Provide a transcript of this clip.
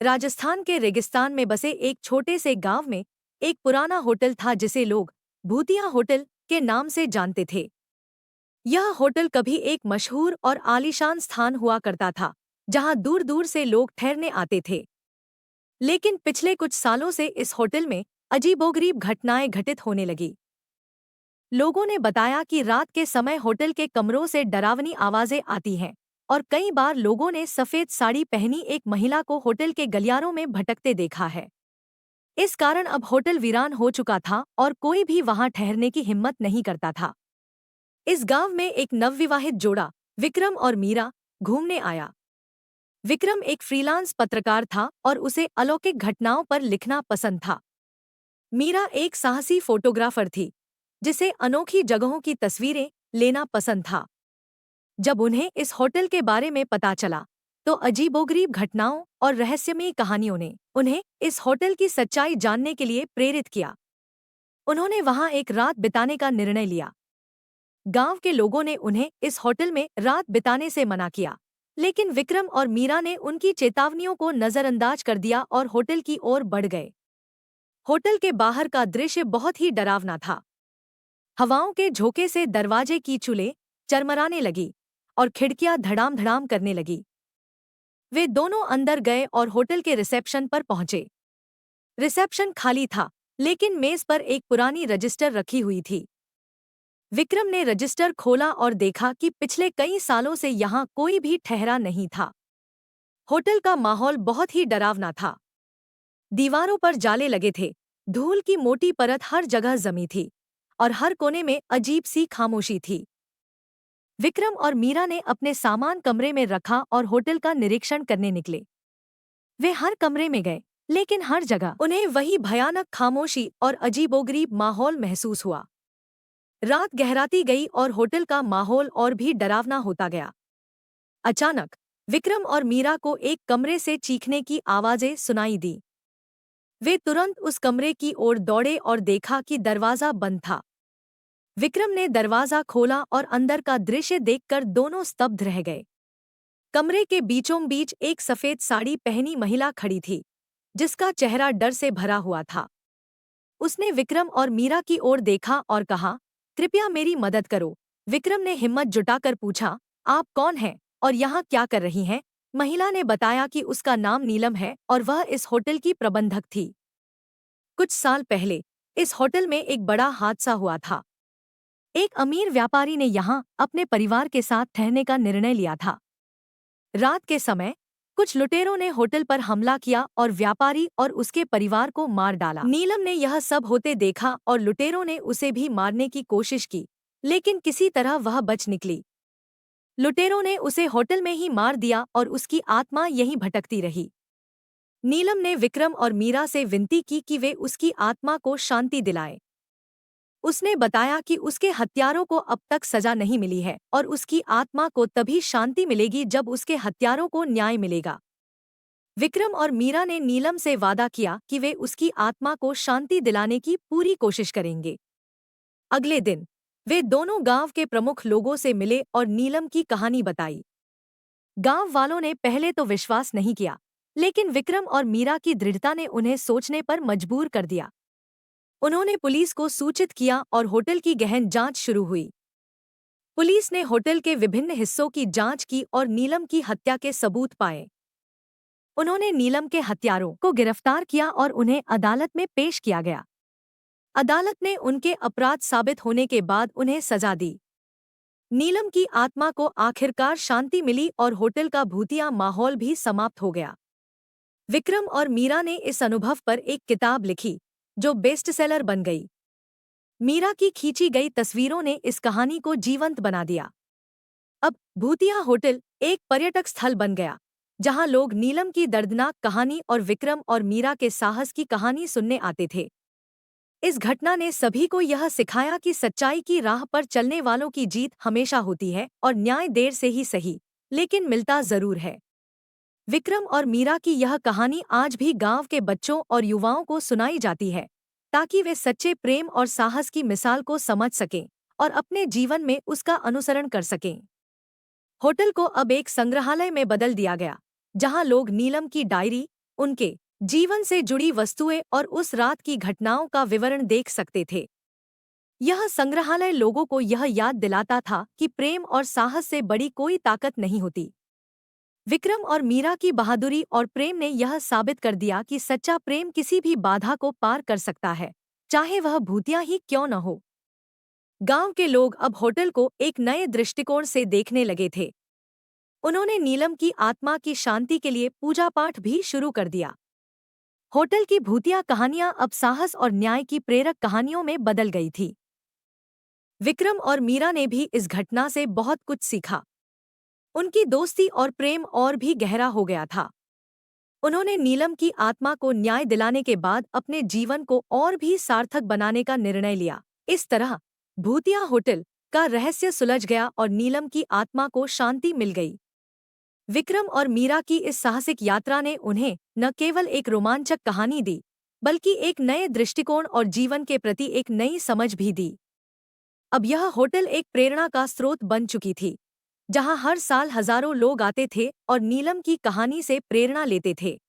राजस्थान के रेगिस्तान में बसे एक छोटे से गांव में एक पुराना होटल था जिसे लोग भूतिया होटल के नाम से जानते थे। यह होटल कभी एक मशहूर और आलीशान स्थान हुआ करता था, जहां दूर दूर से लोग ठहरने आते थे। लेकिन पिछले कुछ सालों से इस होटल में अजीबोगरीब घटनाएं घटित होने लगी। लोगों ने बताया कि रात के समय होटल के कमरों से डरावनी आवाजें आती हैं और कई बार लोगों ने सफेद साड़ी पहनी एक महिला को होटल के गलियारों में भटकते देखा है। इस कारण अब होटल वीरान हो चुका था और कोई भी वहां ठहरने की हिम्मत नहीं करता था। इस गांव में एक नवविवाहित जोड़ा, विक्रम और मीरा, घूमने आया। विक्रम एक फ्रीलांस पत्रकार था और उसे अलौकिक घटनाओं पर लिखना पसंद था। मीरा एक साहसी फोटोग्राफर थी, जिसे अनोखी जगहों की तस्वीरें लेना पसंद था। जब उन्हें इस होटल के बारे में पता चला, तो अजीबोगरीब घटनाओं और रहस्यमयी कहानियों ने उन्हें इस होटल की सच्चाई जानने के लिए प्रेरित किया। उन्होंने वहां एक रात बिताने का निर्णय लिया। गांव के लोगों ने उन्हें इस होटल में रात बिताने से मना किया, लेकिन विक्रम और मीरा ने उनकी चेतावनियों को नजरअंदाज कर दिया और होटल की ओर बढ़ गए। होटल के बाहर का दृश्य बहुत ही डरावना था। हवाओं के झोंके से दरवाजे की चूलें चरमराने लगी और खिड़कियां धड़ाम धड़ाम करने लगी। वे दोनों अंदर गए और होटल के रिसेप्शन पर पहुंचे। रिसेप्शन खाली था, लेकिन मेज पर एक पुरानी रजिस्टर रखी हुई थी। विक्रम ने रजिस्टर खोला और देखा कि पिछले कई सालों से यहाँ कोई भी ठहरा नहीं था। होटल का माहौल बहुत ही डरावना था। दीवारों पर जाले लगे थे, धूल की मोटी परत हर जगह जमी थी और हर कोने में अजीब सी खामोशी थी। विक्रम और मीरा ने अपने सामान कमरे में रखा और होटल का निरीक्षण करने निकले। वे हर कमरे में गए, लेकिन हर जगह उन्हें वही भयानक खामोशी और अजीबोगरीब माहौल महसूस हुआ। रात गहराती गई और होटल का माहौल और भी डरावना होता गया। अचानक विक्रम और मीरा को एक कमरे से चीखने की आवाजें सुनाई दी। वे तुरंत उस कमरे की ओर दौड़े और देखा कि दरवाजा बंद था। विक्रम ने दरवाजा खोला और अंदर का दृश्य देखकर दोनों स्तब्ध रह गए। कमरे के बीचों बीच एक सफेद साड़ी पहनी महिला खड़ी थी, जिसका चेहरा डर से भरा हुआ था। उसने विक्रम और मीरा की ओर देखा और कहा, कृपया मेरी मदद करो। विक्रम ने हिम्मत जुटाकर पूछा, आप कौन हैं और यहाँ क्या कर रही हैं? महिला ने बताया कि उसका नाम नीलम है और वह इस होटल की प्रबंधक थी। कुछ साल पहले इस होटल में एक बड़ा हादसा हुआ था। एक अमीर व्यापारी ने यहाँ अपने परिवार के साथ ठहरने का निर्णय लिया था। रात के समय कुछ लुटेरों ने होटल पर हमला किया और व्यापारी और उसके परिवार को मार डाला। नीलम ने यह सब होते देखा और लुटेरों ने उसे भी मारने की कोशिश की, लेकिन किसी तरह वह बच निकली। लुटेरों ने उसे होटल में ही मार दिया और उसकी आत्मा यहीं भटकती रही। नीलम ने विक्रम और मीरा से विनती की कि वे उसकी आत्मा को शांति दिलाएं। उसने बताया कि उसके हत्यारों को अब तक सजा नहीं मिली है और उसकी आत्मा को तभी शांति मिलेगी जब उसके हत्यारों को न्याय मिलेगा। विक्रम और मीरा ने नीलम से वादा किया कि वे उसकी आत्मा को शांति दिलाने की पूरी कोशिश करेंगे। अगले दिन वे दोनों गांव के प्रमुख लोगों से मिले और नीलम की कहानी बताई। गांव वालों ने पहले तो विश्वास नहीं किया, लेकिन विक्रम और मीरा की दृढ़ता ने उन्हें सोचने पर मजबूर कर दिया। उन्होंने पुलिस को सूचित किया और होटल की गहन जांच शुरू हुई। पुलिस ने होटल के विभिन्न हिस्सों की जांच की और नीलम की हत्या के सबूत पाए। उन्होंने नीलम के हत्यारों को गिरफ्तार किया और उन्हें अदालत में पेश किया गया। अदालत ने उनके अपराध साबित होने के बाद उन्हें सजा दी। नीलम की आत्मा को आखिरकार शांति मिली और होटल का भूतिया माहौल भी समाप्त हो गया। विक्रम और मीरा ने इस अनुभव पर एक किताब लिखी, जो बेस्टसेलर बन गई। मीरा की खींची गई तस्वीरों ने इस कहानी को जीवंत बना दिया। अब भूतिया होटल एक पर्यटक स्थल बन गया, जहां लोग नीलम की दर्दनाक कहानी और विक्रम और मीरा के साहस की कहानी सुनने आते थे। इस घटना ने सभी को यह सिखाया कि सच्चाई की राह पर चलने वालों की जीत हमेशा होती है और न्याय देर से ही सही, लेकिन मिलता जरूर है। विक्रम और मीरा की यह कहानी आज भी गांव के बच्चों और युवाओं को सुनाई जाती है, ताकि वे सच्चे प्रेम और साहस की मिसाल को समझ सकें और अपने जीवन में उसका अनुसरण कर सकें। होटल को अब एक संग्रहालय में बदल दिया गया, जहां लोग नीलम की डायरी, उनके जीवन से जुड़ी वस्तुएं और उस रात की घटनाओं का विवरण देख सकते थे। यह संग्रहालय लोगों को यह याद दिलाता था कि प्रेम और साहस से बड़ी कोई ताकत नहीं होती। विक्रम और मीरा की बहादुरी और प्रेम ने यह साबित कर दिया कि सच्चा प्रेम किसी भी बाधा को पार कर सकता है, चाहे वह भूतिया ही क्यों न हो। गांव के लोग अब होटल को एक नए दृष्टिकोण से देखने लगे थे। उन्होंने नीलम की आत्मा की शांति के लिए पूजा पाठ भी शुरू कर दिया। होटल की भूतिया कहानियां अब साहस और न्याय की प्रेरक कहानियों में बदल गई थी। विक्रम और मीरा ने भी इस घटना से बहुत कुछ सीखा। उनकी दोस्ती और प्रेम और भी गहरा हो गया था। उन्होंने नीलम की आत्मा को न्याय दिलाने के बाद अपने जीवन को और भी सार्थक बनाने का निर्णय लिया। इस तरह भूतिया होटल का रहस्य सुलझ गया और नीलम की आत्मा को शांति मिल गई। विक्रम और मीरा की इस साहसिक यात्रा ने उन्हें न केवल एक रोमांचक कहानी दी, बल्कि एक नए दृष्टिकोण और जीवन के प्रति एक नई समझ भी दी। अब यह होटल एक प्रेरणा का स्रोत बन चुकी थी, जहां हर साल हजारों लोग आते थे और नीलम की कहानी से प्रेरणा लेते थे।